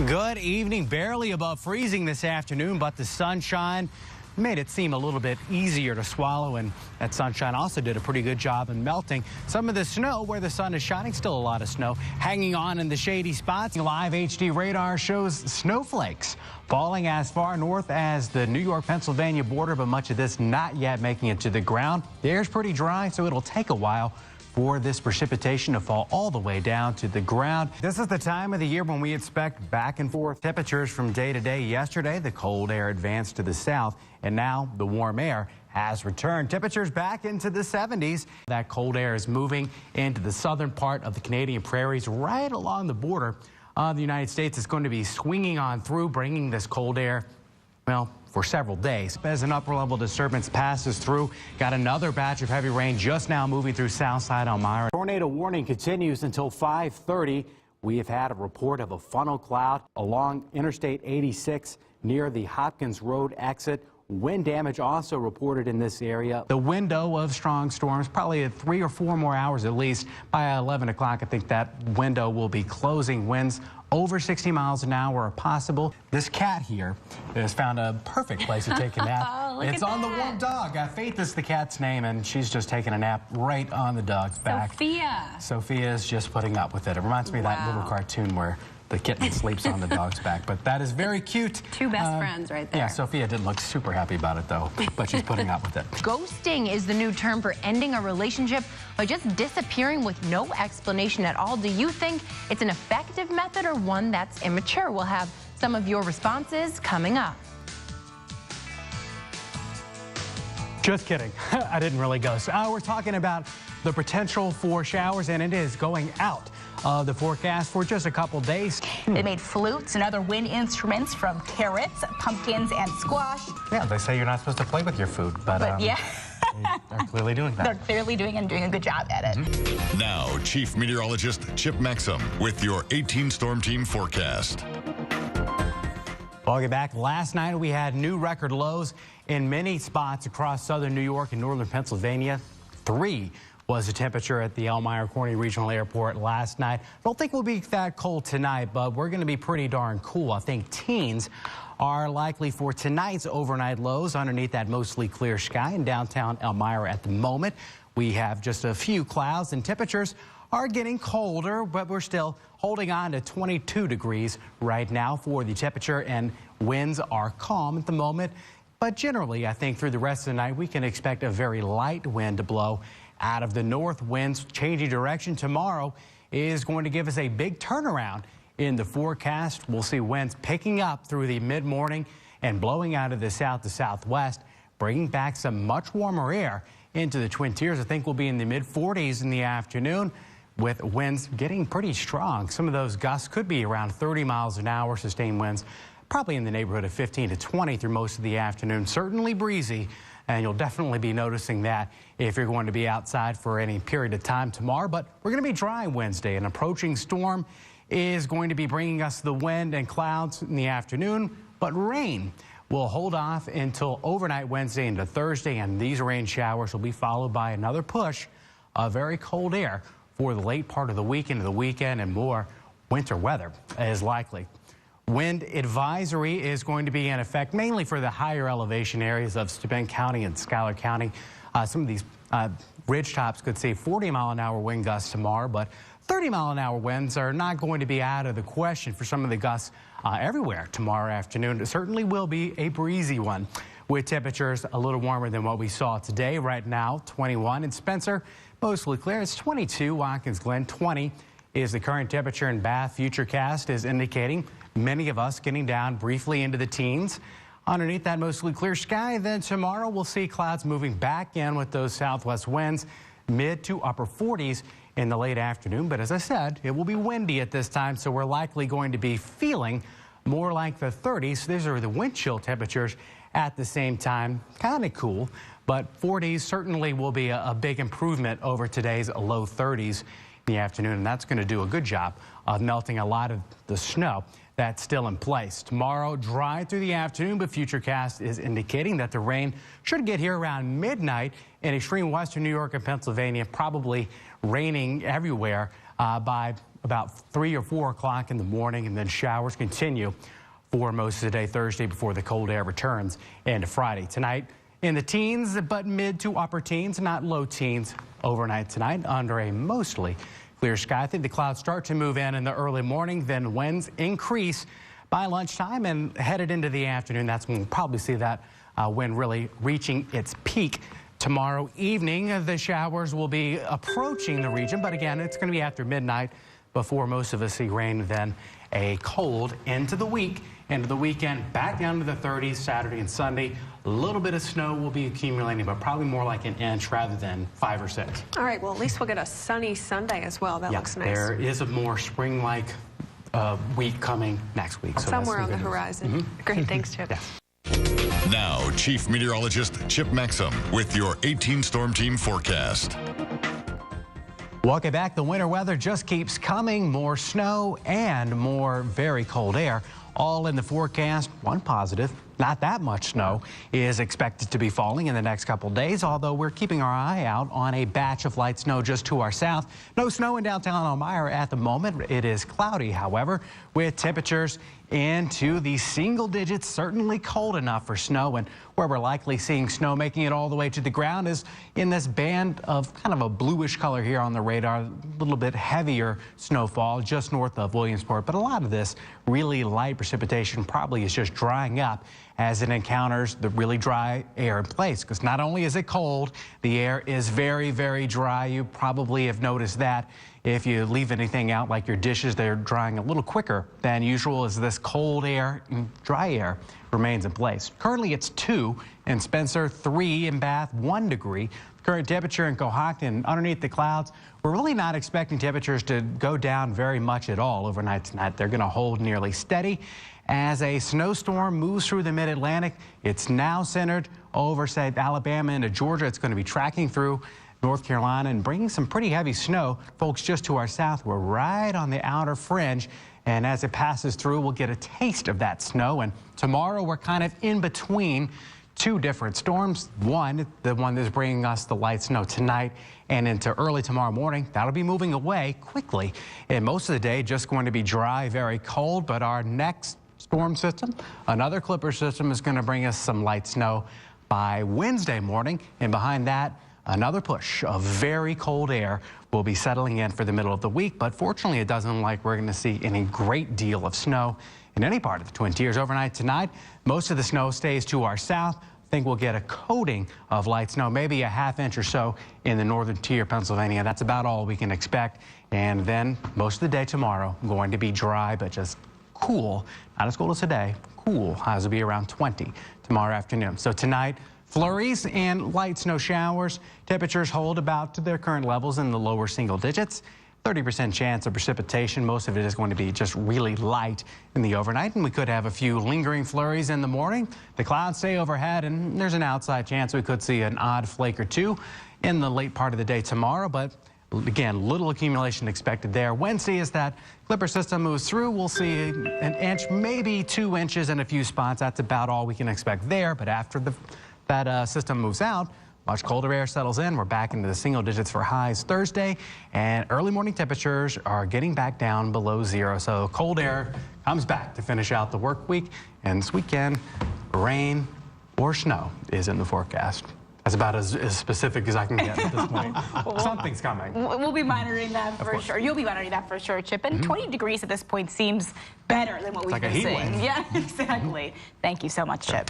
Good evening. Barely above freezing this afternoon, but the sunshine made it seem a little bit easier to swallow, and that sunshine also did a pretty good job in melting some of the snow where the sun is shining. Still a lot of snow hanging on in the shady spots. Live HD radar shows snowflakes falling as far north as the New York-Pennsylvania border, but much of this not yet making it to the ground. The air's pretty dry, so it'll take a while for this precipitation to fall all the way down to the ground. This is the time of the year when we expect back and forth temperatures from day to day. Yesterday, the cold air advanced to the south, and now the warm air has returned. Temperatures back into the 70s. That cold air is moving into the southern part of the Canadian prairies, right along the border of the United States. It's going to be swinging on through, bringing this cold air, well, for several days. As an upper level disturbance passes through, got another batch of heavy rain just now moving through Southside Elmira. Tornado warning continues until 5:30. We have had a report of a funnel cloud along Interstate 86 near the Hopkins Road exit. Wind damage also reported in this area. The window of strong storms, probably at 3 or 4 more hours at least. By 11 o'clock, I think that window will be closing. Winds over 60 miles an hour are possible. This cat here has found a perfect place to take a nap. It's on the warm dog. Faith is the cat's name, and she's just taking a nap right on the dog's back. Sophia is just putting up with it. It reminds me of that little cartoon where the kitten sleeps on the dog's back, but that is very cute. Two best friends right there. Yeah, Sophia didn't look super happy about it, though, but she's putting up with it. Ghosting is the new term for ending a relationship by just disappearing with no explanation at all. Do you think it's an effective method or one that's immature? We'll have some of your responses coming up. Just kidding. I didn't really ghost. We're talking about the potential for showers, and it is going out of the forecast for just a couple days. They made flutes and other wind instruments from carrots, pumpkins, and squash. Yeah, they say you're not supposed to play with your food, but yeah. They're clearly doing that. They're clearly doing a good job at it. Now, Chief Meteorologist Chip Maxham with your 18 Storm Team forecast. Well, get back. Last night we had new record lows in many spots across southern New York and northern Pennsylvania. 3 was the temperature at the Elmira Corning Regional Airport last night. I don't think we'll be that cold tonight, but we're going to be pretty darn cool. I think teens are likely for tonight's overnight lows underneath that mostly clear sky in downtown Elmira at the moment. We have just a few clouds, and temperatures are getting colder, but we're still holding on to 22 degrees right now for the temperature, and winds are calm at the moment. But generally, I think through the rest of the night, we can expect a very light wind to blow out of the north. Winds changing direction tomorrow is going to give us a big turnaround in the forecast. We'll see winds picking up through the mid-morning and blowing out of the south to southwest, bringing back some much warmer air into the Twin Tiers. I think we'll be in the mid-40s in the afternoon with winds getting pretty strong. Some of those gusts could be around 30 miles an hour, sustained winds probably in the neighborhood of 15 to 20 through most of the afternoon. Certainly breezy, and you'll definitely be noticing that if you're going to be outside for any period of time tomorrow. But we're going to be dry Wednesday. An approaching storm is going to be bringing us the wind and clouds in the afternoon, but rain will hold off until overnight Wednesday into Thursday, and these rain showers will be followed by another push of very cold air for the late part of the week into the weekend, and more winter weather is likely. Wind advisory is going to be in effect mainly for the higher elevation areas of Steuben County and Schuyler County. Some of these ridge tops could see 40-mile-an-hour wind gusts tomorrow, but 30-mile-an-hour winds are not going to be out of the question for some of the gusts everywhere tomorrow afternoon. It certainly will be a breezy one with temperatures a little warmer than what we saw today. Right now, 21 in Spencer, mostly clear. It's 22, Watkins Glen, 20 is the current temperature in Bath. Futurecast is indicating many of us getting down briefly into the teens. Underneath that mostly clear sky, then tomorrow we'll see clouds moving back in with those southwest winds, mid to upper 40s in the late afternoon. But as I said, it will be windy at this time, so we're likely going to be feeling more like the 30s. These are the wind chill temperatures at the same time. Kind of cool, but 40s certainly will be a big improvement over today's low 30s in the afternoon, and that's going to do a good job of melting a lot of the snow that's still in place. Tomorrow, dry through the afternoon, but Futurecast is indicating that the rain should get here around midnight in extreme western New York and Pennsylvania, probably raining everywhere by about 3 or 4 o'clock in the morning, and then showers continue for most of the day Thursday before the cold air returns into Friday. Tonight in the teens, but mid to upper teens, not low teens overnight tonight under a mostly clear sky. I think the clouds start to move in the early morning, then winds increase by lunchtime and headed into the afternoon. That's when we'll probably see that wind really reaching its peak. Tomorrow evening, the showers will be approaching the region, but again, it's going to be after midnight before most of us see rain, then a cold into the week. Into the weekend, back down to the 30s Saturday and Sunday. A little bit of snow will be accumulating, but probably more like an inch rather than 5 or 6. All right, well, at least we'll get a sunny Sunday as well. That looks nice. There is a more spring-like week coming next week. So somewhere on the horizon. Great, thanks, Chip. Yes. Now, Chief Meteorologist Chip Maxham with your 18 Storm Team forecast. Welcome back. The winter weather just keeps coming. More snow and more very cold air. All in the forecast. One positive, not that much snow is expected to be falling in the next couple days, although we're keeping our eye out on a batch of light snow just to our south. No snow in downtown Elmira at the moment. It is cloudy, however, with temperatures into the single digits, certainly cold enough for snow, and where we're likely seeing snow making it all the way to the ground is in this band of kind of a bluish color here on the radar, a little bit heavier snowfall just north of Williamsport, but a lot of this really light precipitation probably is just drying up as it encounters the really dry air in place, because not only is it cold, the air is very, very dry. You probably have noticed that. If you leave anything out like your dishes, they're drying a little quicker than usual as this cold air and dry air remains in place. Currently it's 2 in Spencer, 3 in Bath, 1 degree. Current temperature in Cohocton underneath the clouds. We're really not expecting temperatures to go down very much at all overnight tonight. They're going to hold nearly steady as a snowstorm moves through the mid-Atlantic. It's now centered over, say, Alabama into Georgia. It's going to be tracking through North Carolina and bringing some pretty heavy snow. Folks, just to our south, we're right on the outer fringe, and as it passes through, we'll get a taste of that snow. And tomorrow, we're kind of in between 2 different storms. One, the one that's bringing us the light snow tonight and into early tomorrow morning. That'll be moving away quickly, and most of the day just going to be dry, very cold. But our next storm system, another Clipper system, is going to bring us some light snow by Wednesday morning, and behind that, another push of very cold air will be settling in for the middle of the week, but fortunately it doesn't look like we're going to see any great deal of snow in any part of the Twin Tiers overnight tonight. Most of the snow stays to our south. I think we'll get a coating of light snow, maybe a ½ inch or so in the northern tier, Pennsylvania. That's about all we can expect. And then most of the day tomorrow going to be dry, but just cool. Not as cold as today. Cool. Highs will be around 20 tomorrow afternoon. So tonight, flurries and light snow showers. Temperatures hold about to their current levels in the lower single digits. 30% chance of precipitation. Most of it is going to be just really light in the overnight, and we could have a few lingering flurries in the morning. The clouds stay overhead, and there's an outside chance we could see an odd flake or 2 in the late part of the day tomorrow, but again, little accumulation expected there. Wednesday, as that Clipper system moves through, we'll see an inch, maybe 2 inches in a few spots. That's about all we can expect there, but after that system moves out, much colder air settles in. We're back into the single digits for highs Thursday, and early morning temperatures are getting back down below 0. So cold air comes back to finish out the work week, and this weekend, rain or snow is in the forecast. That's about as specific as I can get at this point. Something's coming. We'll be monitoring that for sure. You'll be monitoring that for sure, Chip. And 20 degrees at this point seems better than what we've been seeing. Wave. Yeah, exactly. Thank you so much, Chip.